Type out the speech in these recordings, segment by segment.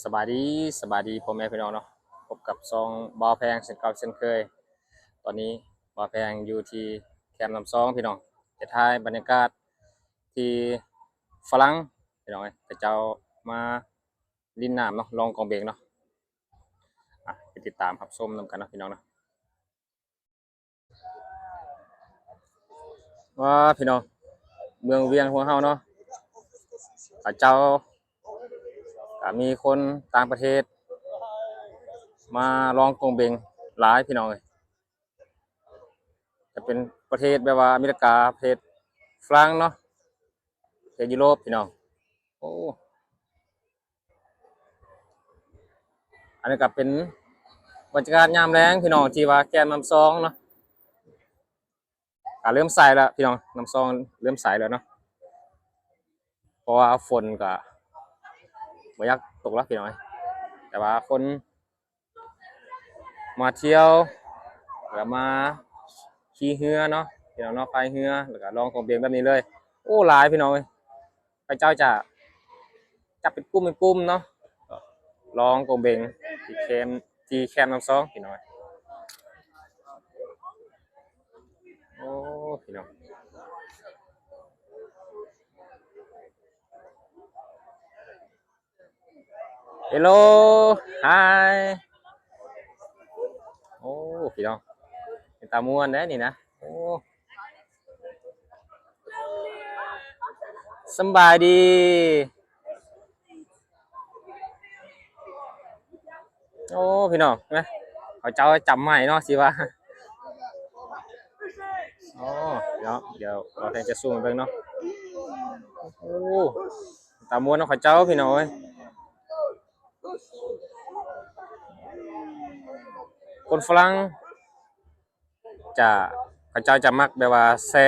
สบายดีพ่อแม่พี่น้องเนาะพบกับซองบ่าวแพงเช่นเก่าเช่นเคยตอนนี้บ่าวแพงอยู่ที่แคมป์ลำซองพี่น้องจะถ่ายบรรยากาศที่ฝรั่งพี่น้องแต่เจ้ามาลินน้ำเนาะลองกองเบงเนาะไปติดตามรับชมนำกันเนาะพี่น้องเนาะว่าพี่น้องเมืองเวียงของเฮาเนาะเขาเจ้าก็มีคนต่างประเทศมาลองกองเบงหลายพี่น้องเลย จะเป็นประเทศแบบว่าอเมริกาประเทศฝรั่งเนาะประเทศยุโรปพี่น้องโอ้อันนี้ก็เป็นบรรยากาศยามแล้งพี่น้องที่ว่าแกนน้ำซองเนาะก็เริ่มใส่แล้วพี่น้องน้ำซองเริ่มใส่แล้วเนาะเพราะว่าฝนก็บ่อยากตกแล้วพี่น้องแต่ว่าคนมาเที่ยวแล้วมาขี่เรือเนาะพี่น้องเนาะพายเรือแล้วก็ลองของเบียงแบบนี้เลยโอ้หลายพี่น้องเอ้ยพระเจ้าจะจับเป็นกลุ่มเนาะลองกงเบงที่แคมน้ำซองพี่น้อยโอ้พี่น้องเฮลโลไฮโอ้พี่น้องเป็นตาม่วนเด้นี่นะโอ้สำบายดีโอ้พี่น้องนะเขาเจ้าจำใหม่เนาะสิว่าโอ้เดี๋ยวเราแทนจะสู้มันเบิ่งเนาะโอ้ตาม่วนเนาะเขาเจ้าพี่น้อยคนฝรั่งจะเขาเจ้าจะมักแบบว่าแซ่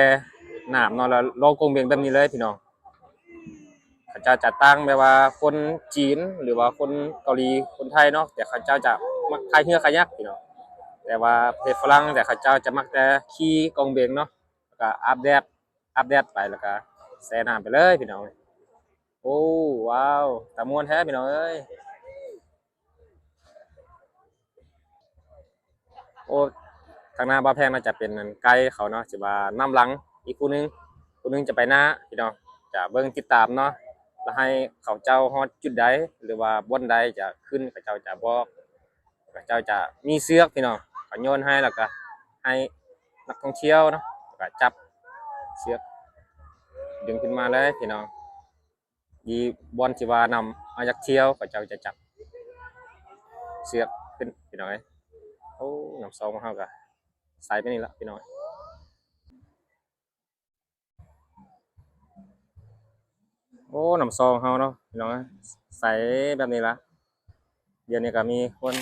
น้ำเนาะแล้วลองกงเบงแบบนี้เลยพี่น้อง เขาเจ้าจะตั้งแบบว่าคนจีนหรือว่าคนเกาหลีคนไทยเนาะแต่เขาเจ้าจะมักพายเรือคายักพี่เนาะแต่ว่าประเทศฝรั่งแต่เขาเจ้าจะมักแต่ขี่กองเบงเนาะแล้วก็อาบแดดไปแล้วก็แช่น้ำไปเลยพี่น้องโอ้ว้าวตะม่วนแท้พี่น้องเอ้ยโอ้ทางหน้าบ้าแพงน่าจะเป็นไกด์เขาเนาะสิว่าน้ำหลังอีกผู้หนึงจะไปหน้าพี่น้องจะเบิ่งติดตามเนาะแล้วให้เขาเจ้าฮอดจุดใดหรือว่าบ่อนใดจะขึ้นเขาเจ้าจะบอก พระเจ้าจะมีเสือกพี่น้องก็โยนให้แล้วก็ให้นักท่องเที่ยวเนาะแล้วก็จับเสือกดึงขึ้นมาเลยพี่น้องยีบอลสิว่านำมาจากเที่ยวพระเจ้าจะจับเสือกขึ้นพี่น้องโอ้น้ำซองของเฮาก็ใส่ไปนี่ละพี่น้องโอ้น้ำซองเฮาเนาะพี่น้องใส่แบบนี้ละเดี๋ยวนี้ก็มีคน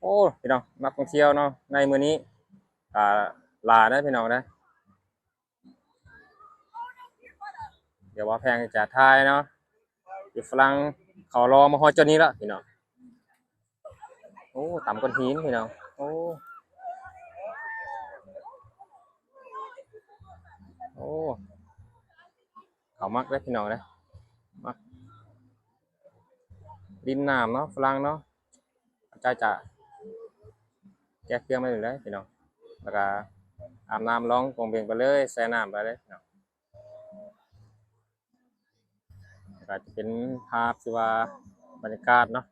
โอ้พี่น้องนักท่องเที่ยวเนาะในมื้อนี้ก็หลายนะพี่น้องนะเดี๋ยวว่าแพงจะทายเนาะอยู่ฝรั่งเขารอมาฮอดจนนี้ละพี่น้อง โอ้ต่ำก้อนหินพี่น้องโอ้โอ้เขามักได้พี่น้องเลยมักดินน้ำเนาะฝรั่งเนาะเจ้าจะแก้เครื่องไม่ได้เลยพี่น้องแล้วก็อาบน้ำร้องกงเบียงไปเลยแช่น้ำไปเลยพี่น้องก็จะเป็นภาพที่ว่าบรรยากาศเนาะ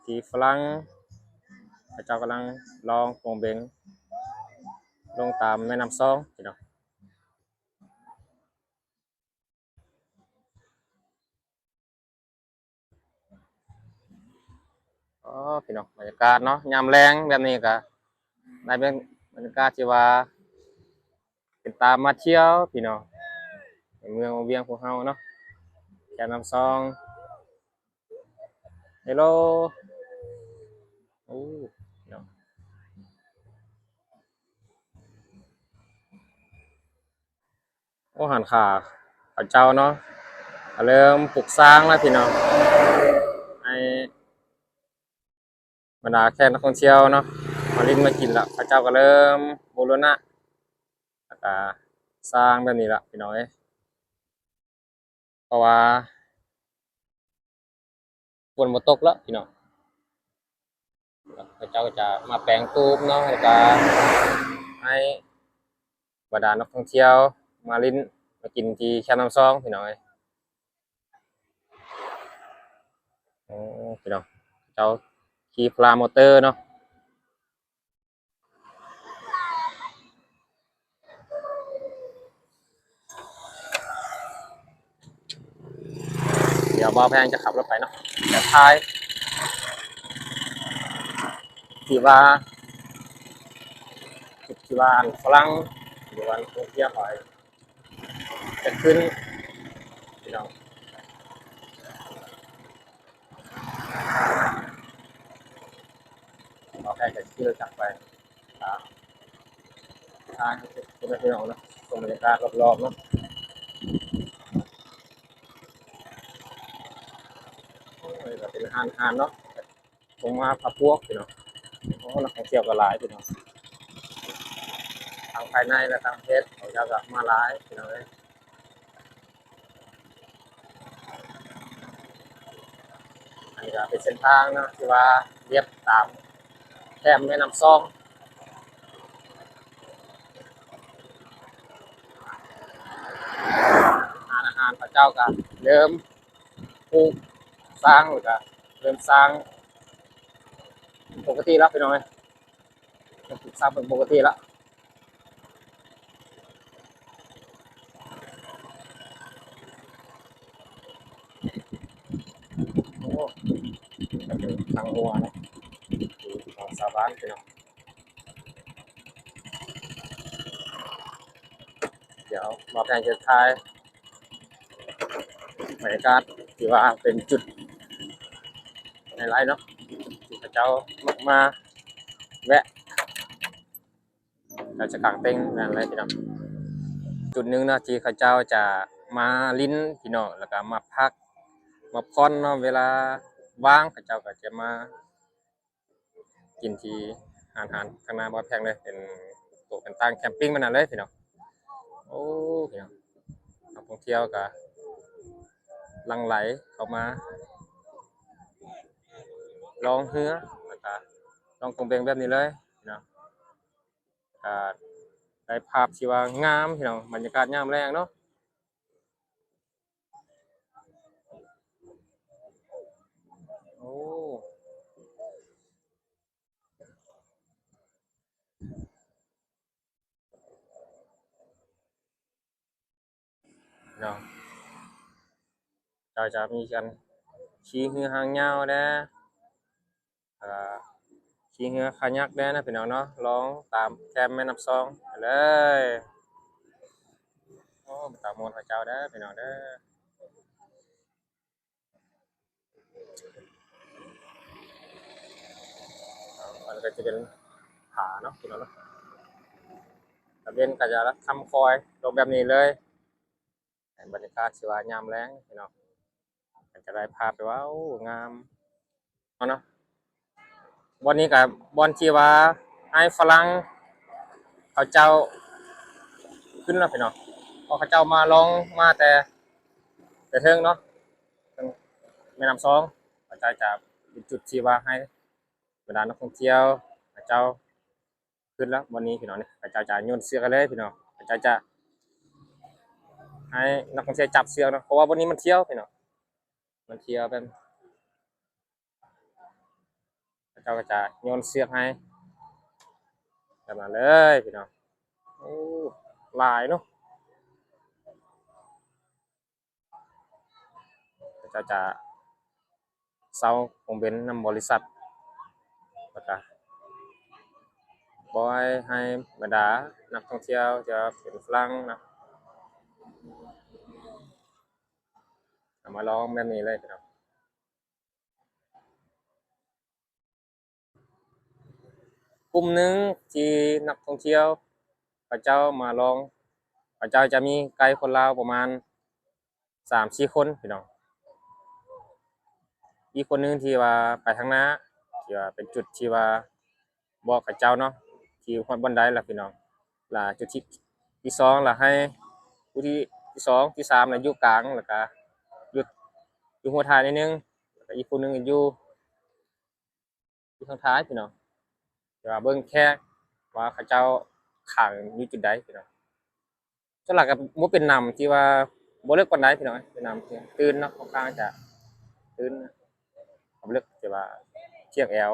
ที่ฝรั่งเจ้ากำลังลองกงเบียงลงตามแม่น้ำซองพี่น้องอ๋อพี่น้องบรรยากาศเนาะยามแรงแบบนี้ก็ได้เป็นบรรยากาศที่ว่าเป็นตามมาเที่ยวพี่น้องในเมืองเวียงของเฮาเนาะแค่น้ำซองเฮลโลโอ้เนาะโอ้หันขาเขาเจ้าเนาะเริ่มปลูกสร้างแล้วพี่น้องให้บรรดาแขกนักท่องเที่ยวเนาะมาลิ้นมากินละเขาเจ้าก็เริ่มบูรณะแล้วก็สร้างแบบนี้ละพี่น้องเอ้ย เพราะว่าฝนบ่ตกแล้วพี่น้องเขาเจ้าก็จะมาแปลงตูบเนาะแล้วก็ให้บรรดานักท่องเที่ยวมาลิ้นมากินที่แคมป์น้ำซองพี่น้องเอ้ยโอ้พี่น้องเจ้าขี่พลามอเตอร์เนาะเดี๋ยวบ่าวแพงจะขับรถไปเนาะแต่ท้ายที่ว่าจุดที่ว่าอันฝรั่งหรือว่านักท่องเที่ยวไปจะขึ้นพี่น้องบ่าวแพงจะขี่รถจักรไปตามทางที่พี่น้องเนาะชมบรรยากาศรอบๆเนาะโอ้ยก็เป็นห้านๆเนาะคงมาพักพวกพี่น้องโอ้นักท่องเที่ยวก็หลายพี่น้องทางภายในและทางเพศเขาเจ้าก็มาหลายพี่น้องเอ้ย อันนี้ก็เป็นเส้นทางเนาะที่ว่าเรียบตามแคมแม่น้ำซองอาหารพระเจ้าก็เริ่มปลูกสร้างหรือก็เริ่มสร้างปกติแล้วพี่น้องเอ้ยปลูกสร้างเป็นปกติแล้วโอ้ก็เป็นทางหัวเนาะของชาวบ้านพี่น้องเดี๋ยวมาแพงจะทายบรรยากาศที่ว่าเป็นจุดไฮไลท์เนาะที่พระเจ้ามาแวะเราจะกางเต็นท์นั่นเลยพี่น้องจุดหนึ่งเนาะที่เขาเจ้าจะมาลิ้นพี่น้องแล้วก็มาพักมาผ่อนเนาะเวลาว่างเขาเจ้าก็จะมากินที่อาหารทางหน้าบ่อแพงเลยเป็นโต๊ะเป็นตั้งแคมปิ้งมันนั่นเลยพี่น้องโอ้พี่น้องนักท่องเที่ยวก็หลั่งไหลเข้ามาลองเรือแล้วก็ลองกงเบงแบบนี้เลยพี่น้องก็ได้ภาพที่ว่างามพี่น้องบรรยากาศยามแรงเนาะโอ้พี่น้องเราจะมีกันขี่เรือหางยาวนะอ่าขี่เรือคายักได้นะพี่น้องเนาะลองตามแคมแม่น้ำซองไปเลยโอ้ตามมนต์พระเจ้าได้อพี่น้องเด้อมันก็จะเป็นผาเนาะพี่น้องเนาะตะเวนก็จะทำคอยลงแบบนี้เลยบรรยากาศสิว่ายามแล้งพี่น้องก็จะได้ภาพไปว่าโอ้งามเนาะวันนี้กับบอลที่ว่าให้ฝรั่งเขาเจ้าขึ้นแล้วพี่น้องพอเขาเจ้ามาลองมาแต่เทิงเนาะทางแม่น้ำซองเขาเจ้าจะเป็นจุดที่ว่าให้บรรดานักท่องเที่ยวเขาเจ้าขึ้นแล้ววันนี้พี่น้องเนี่ยเขาเจ้าจะโยนเสือกันเลยพี่น้องเขาเจ้าจะให้นักท่องเที่ยวจับเสือเนาะเพราะว่าวันนี้มันเที่ยวพี่น้องมันเที่ยวเป็นเขาเจ้าก็จะโยนเสือกให้กันมาเลยพี่น้องโอ้หลายเนาะเขาเจ้าจะเซาคงเป็นนำบริษัทแล้วก็บอยให้บรรดานักท่องเที่ยวจะเป็นฝรั่งนะเอามาลองแบบนี้เลยพี่น้องกลุ่มหนึ่งที่นักท่องเที่ยวเขาเจ้ามาลองเขาเจ้าจะมีไกด์คนลาวประมาณ3-4 คนพี่น้องอีกคนหนึงที่ว่าไปทางหน้าที่ว่าเป็นจุดที่ว่าบอกเขาเจ้าเนาะที่ฮอดบ่อนไดล่ะพี่น้องล่ะจุดที่สองล่ะให้ผู้ที่สองที่สามน่ะอยู่กลางแล้วก็ อยู่อยู่หัวท้ายนิดนึงแล้วก็อีกผู้หนึงอยู่ข้างท้ายพี่น้องแต่ว่าเบิ่งแค่ว่าเขาเจ้าข้างอยู่จุดใดพี่น้องส่วนหลักก็บ่เป็นนำที่ว่าบ่เลิกปานใดพี่น้องเป็นนำที่ตื่นเนาะค่อนข้างจะตื่นบ่เลิกที่ว่าเชียงแอว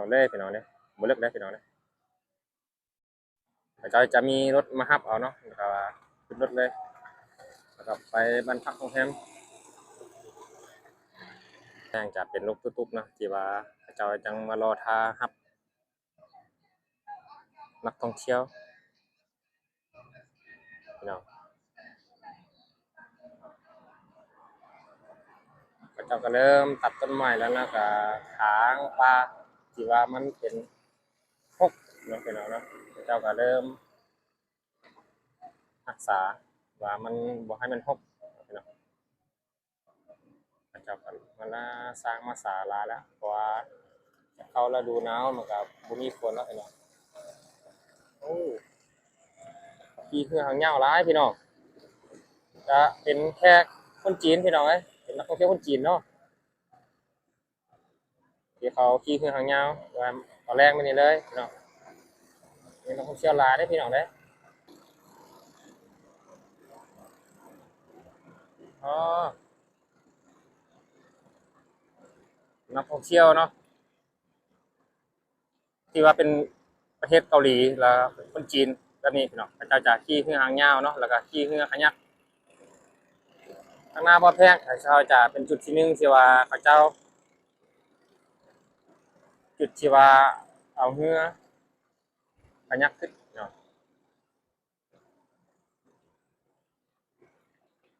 เลยพี่น้องเด้บ่เลิกเด้พี่น้องเด้เขาเจ้าจะมีรถมารับเอาเนาะแล้วก็ขึ้นรถเลยแล้วก็ไปบ้านพักโรงแรมแจ้งจะเป็นรถตุ๊กๆเนาะที่ว่าเขาเจ้าจังมารอท่ารับนักท่องเที่ยวพี่น้อง เขาเจ้าก็เริ่มตัดต้นไม้แล้วนะก็ถางป่าที่ว่ามันเป็นพกเนาะพี่น้องเนาะเขาเจ้าก็เริ่มรักษาว่ามันบ่ให้มันพกพี่น้องเขาเจ้าก็มันน่าสร้างมาศาลาแล้วเพราะว่าจะเข้าฤดูหนาวมันก็บ่มีฝนแล้วพี่น้องโอ้ขี่คือหางยาวหลายพี่น้องจะเป็นแค่คนจีนพี่น้องเอ้ยเป็นนักท่องเที่ยวคนจีนเนาะที่เขาขี่คือหางยาวว่าตอนแรกมันนี่เลยพี่น้องเป็นนักท่องเที่ยวหลายเด้อพี่น้องเด้ออ๋อ นักท่องเที่ยวเนาะที่ว่าเป็นประเทศเกาหลีแล้วคนจีนแบบนี้พี่น้องเขาเจ้าจะขี่เรือหางยาวเนาะแล้วก็ขี่เรือขยักข้างหน้าบ่อแพงเขาเจ้าจะเป็นจุดที่หนึ่งที่ว่าเขาเจ้าจุดที่ว่าเอาเรือขยักขึ้นเนาะ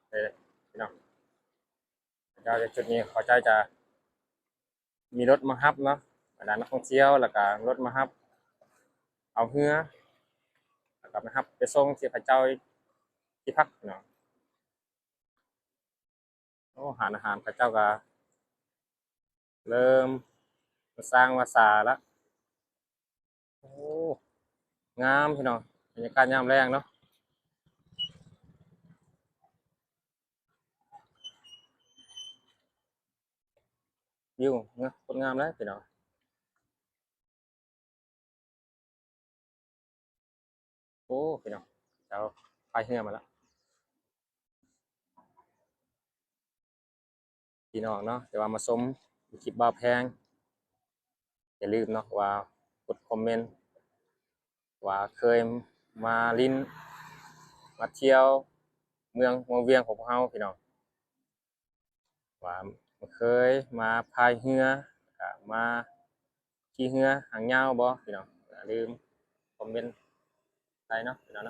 เลยพี่น้องเขาเจ้าจะจุดนี้เขาเจ้าจะมีรถมารับเนาะบรรดานักท่องเที่ยวแล้วก็รถมารับเอาเรือแล้วก็มารับไปส่งที่เขาเจ้าที่พักเนาะโอ้หารอาหารเขาเจ้าก็เริ่มสร้างมาสาแล้วโอ้ งามพี่น้องบรรยากาศยามแรงเนาะวิวเนาะคนงามเลยพี่น้องโอ้พี่น้องเจ้าพายเรือมาแล้วพี่น้องเนาะแต่ว่ามาชมคลิปบ่าวแพงอย่าลืมเนาะว่ากดคอมเมนต์ว่าเคยมาลินมาเที่ยวเมืองเวียงของพวกเราพี่น้องว่าเคยมาพายเรือก็มาขี่เรือหางยาวบ่พี่น้องอย่าลืมคอมเมนต์ใส่เนาะพี่น้องเนาะ